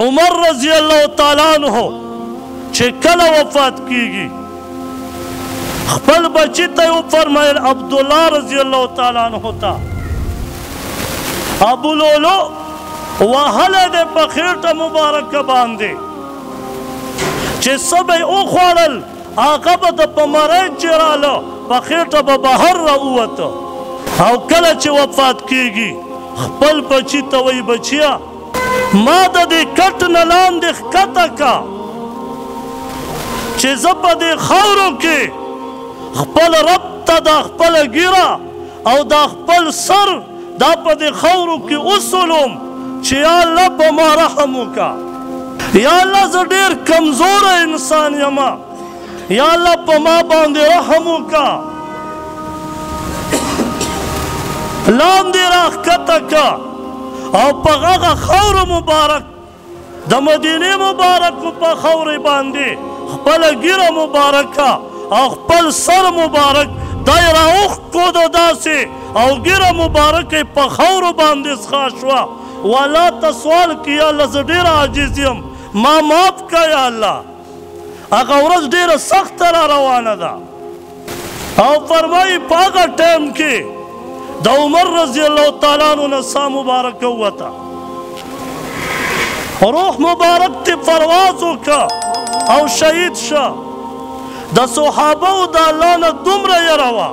عمر رضی اللہ تعالیٰ عنہ چې کله وفات کیږي خپل بچی ته یې وفرمایل عبدالله رضی الله تعالیٰ عنہ ته ابو لولو وهلی دی په خېټه مبارکه باندې چې څه به یې وخوړل هغه به د په مرۍ چې راله په خېټه به بهر راووته او کله چې وفات کیږي خپل بچی ته وایي بچیه ما د دې کټ نه لاندې ښکته کا چې زه په دې خاورو کې خپل رب ته دا خپله ګیره او دا خپل سر دا په دې خاورو کې وسولم چې یا الله په ما رحم وکړه یا الله زه ډېر کمزوره انسان یم یا الله په ما باندې رحم وکړه لاندې راښکته کا او په هغه خاورو مبارک د مدینې مبارکو په خاورې باندې خپله ګیره مبارکه او خپل سر مبارک دا یې راوښکودو داسې او ګیره مبارکه په خاورو باندې څښا شوه و الله ته سوال کړي یا الله زه ډېره عاجز یم ما معاف کړه یا الله هغه ورځ ډېره سخته را روانه ده او فرمایي په هغه ټایم کې د عمر رضی الله تعالیٰ عنہ نه ساه مبارکه ووته روح مبارک ته پرواز وکړه او شهید شه د صحابو د الله نه دومره یره وه